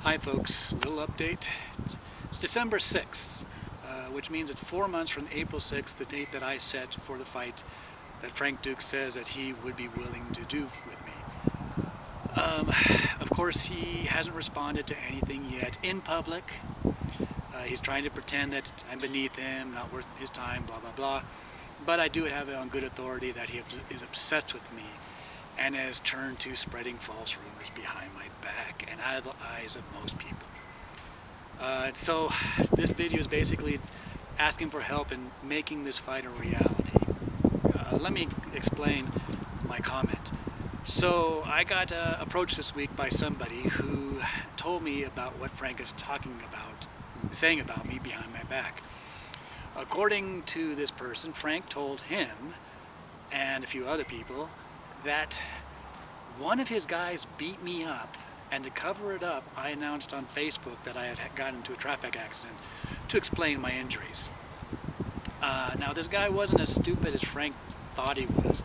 Hi folks, little update. It's December 6th, which means it's 4 months from April 6th, the date that I set for the fight that Frank Duke says that he would be willing to do with me. Of course, he hasn't responded to anything yet in public. He's trying to pretend that I'm beneath him, not worth his time, blah, blah, blah. But I do have it on good authority that he is obsessed with me and has turned to spreading false rumors behind my back and out of the eyes of most people. So this video is basically asking for help in making this fight a reality. Let me explain my comment. So I got approached this week by somebody who told me about what Frank is saying about me behind my back. According to this person, Frank told him and a few other people that one of his guys beat me up, and to cover it up, I announced on Facebook that I had gotten into a traffic accident to explain my injuries. Now this guy wasn't as stupid as Frank thought he was.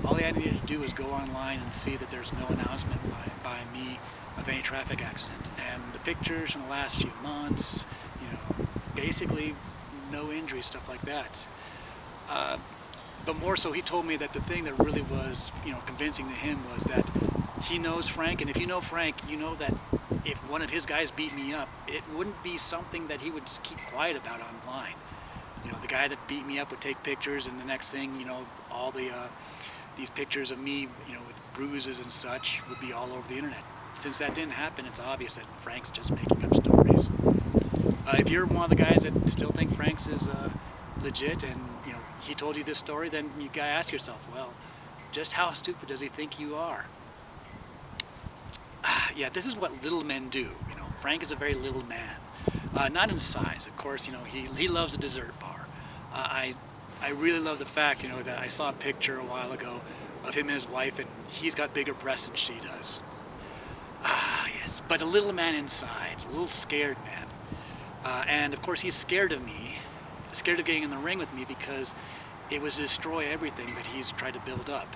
All he had needed to do was go online and see that there's no announcement by me of any traffic accident. And the pictures from the last few months, basically no injuries, stuff like that. But more so, he told me that the thing that really was, convincing to him was that he knows Frank, and if you know Frank, you know that if one of his guys beat me up, it wouldn't be something that he would just keep quiet about online. The guy that beat me up would take pictures, and the next thing, all these pictures of me, with bruises and such, would be all over the internet. Since that didn't happen, it's obvious that Frank's just making up stories. If you're one of the guys that still think Frank's is legit, and he told you this story, then you gotta ask yourself, well, just how stupid does he think you are? Yeah, this is what little men do. Frank is a very little man, not in size, of course. He loves a dessert bar. I really love the fact, that I saw a picture a while ago of him and his wife, and he's got bigger breasts than she does. Yes, but a little man inside, a little scared man. And of course he's scared of me, scared of getting in the ring with me, because it was to destroy everything that he's tried to build up.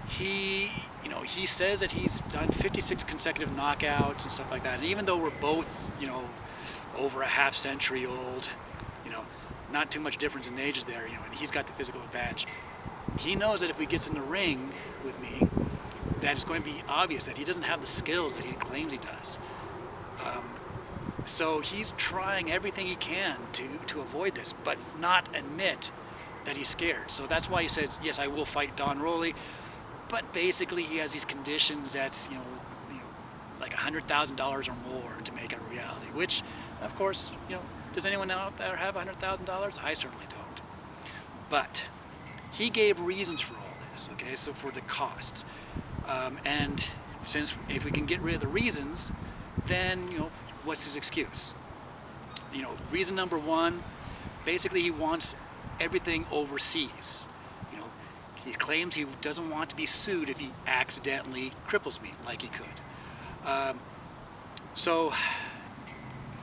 He says that he's done 56 consecutive knockouts and stuff like that. And even though we're both, over a half century old, not too much difference in ages there, and he's got the physical advantage. He knows that if he gets in the ring with me, that it's going to be obvious that he doesn't have the skills that he claims he does. So he's trying everything he can to avoid this, but not admit that he's scared. So that's why he says, yes, I will fight Don Roley, but basically he has these conditions that's, like $100,000 or more to make it a reality, which, of course, does anyone out there have $100,000? I certainly don't. But he gave reasons for all this, okay, so for the costs. And since if we can get rid of the reasons, then, what's his excuse? Reason number one, basically he wants everything overseas. He claims he doesn't want to be sued if he accidentally cripples me like he could. So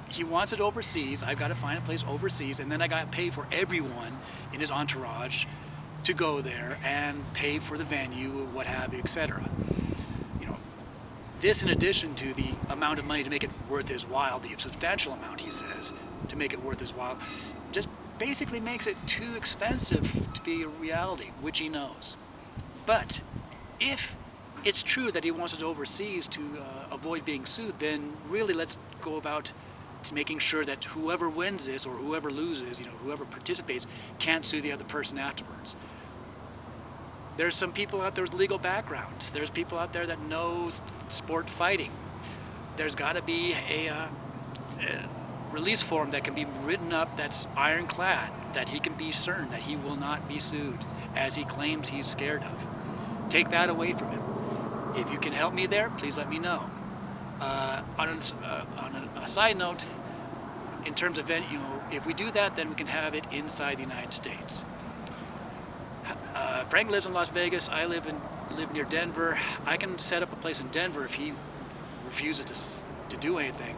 he wants it overseas. I've got to find a place overseas, and then I got to pay for everyone in his entourage to go there and pay for the venue, what have you, etc. This in addition to the amount of money to make it worth his while, the substantial amount, he says, to make it worth his while, just basically makes it too expensive to be a reality, which he knows. But if it's true that he wants it overseas to avoid being sued, then really let's go about to making sure that whoever wins this or whoever loses, whoever participates, can't sue the other person afterwards. There's some people out there with legal backgrounds. There's people out there that know sport fighting. There's got to be a release form that can be written up that's ironclad, that he can be certain that he will not be sued, as he claims he's scared of. Take that away from him. If you can help me there, please let me know. On a side note, in terms of if we do that, then we can have it inside the United States. Frank lives in Las Vegas. I live near Denver. I can set up a place in Denver if he refuses to do anything.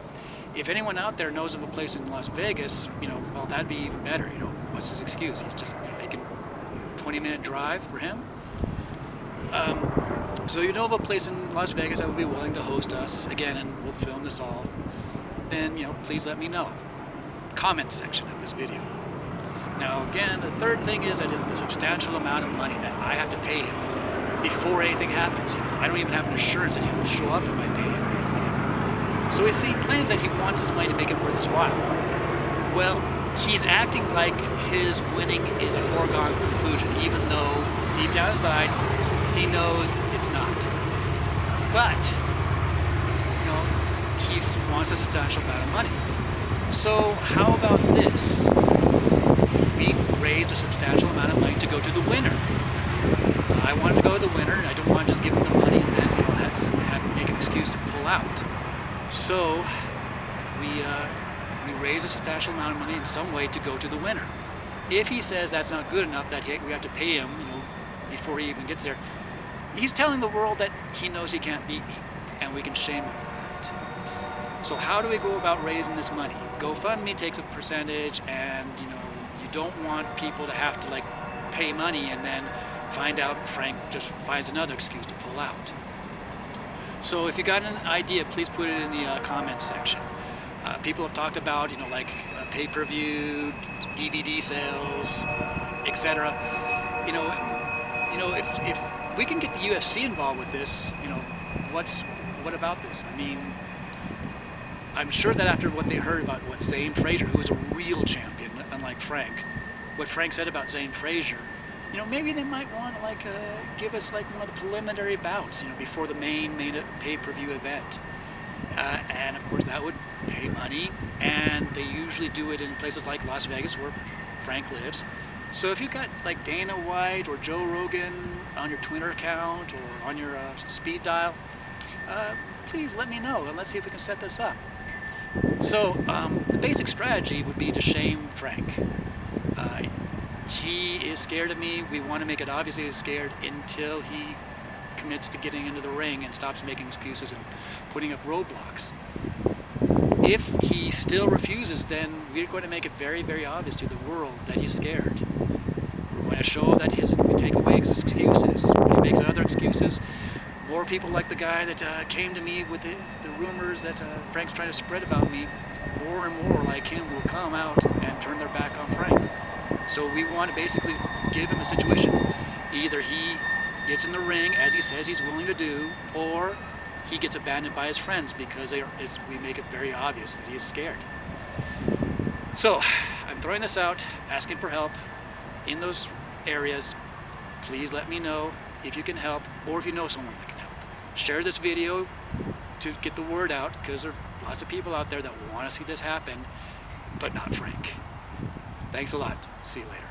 If anyone out there knows of a place in Las Vegas, well, that'd be even better. What's his excuse? He's just making 20-minute drive for him. So you know of a place in Las Vegas that would be willing to host us again, and we'll film this all, then please let me know. Comment section of this video. Now again, the third thing is that the substantial amount of money that I have to pay him before anything happens. I don't even have an assurance that he will show up if I pay him any money. So he claims that he wants this money to make it worth his while. Well, he's acting like his winning is a foregone conclusion, even though deep down inside he knows it's not. But he wants a substantial amount of money. So how about this? We raised a substantial amount of money to go to the winner. I wanted to go to the winner, and I don't want to just give him the money and then have him make an excuse to pull out. So we raised a substantial amount of money in some way to go to the winner. If he says that's not good enough, that we have to pay him, before he even gets there, he's telling the world that he knows he can't beat me, and we can shame him for that. So how do we go about raising this money? GoFundMe takes a percentage, and you don't want people to have to pay money and then find out Frank just finds another excuse to pull out. So if you got an idea, please put it in the comments section. People have talked about pay-per-view, DVD sales, etc. If we can get the UFC involved with this, what about this? I mean, I'm sure that after what they heard about what Zane Frazier, who is a real champion, unlike Frank, what Frank said about Zane Frazier, maybe they might want to give us one of the preliminary bouts, before the main pay-per-view event. And of course that would pay money, and they usually do it in places like Las Vegas where Frank lives. So if you got Dana White or Joe Rogan on your Twitter account or on your speed dial, please let me know and let's see if we can set this up. So the basic strategy would be to shame Frank. He is scared of me. We want to make it obvious he's scared until he commits to getting into the ring and stops making excuses and putting up roadblocks. If he still refuses, then we're going to make it very, very obvious to the world that he's scared. We're going to show that we take away his excuses. When he makes other excuses, more people like the guy that came to me with the rumors that Frank's trying to spread about me, more and more like him will come out and turn their back on Frank. So we want to basically give him a situation. Either he gets in the ring, as he says he's willing to do, or he gets abandoned by his friends because we make it very obvious that he is scared. So I'm throwing this out, asking for help in those areas. Please let me know if you can help, or if you know someone that can help. Share this video to get the word out, because there are lots of people out there that want to see this happen, but not Frank. Thanks a lot. See you later.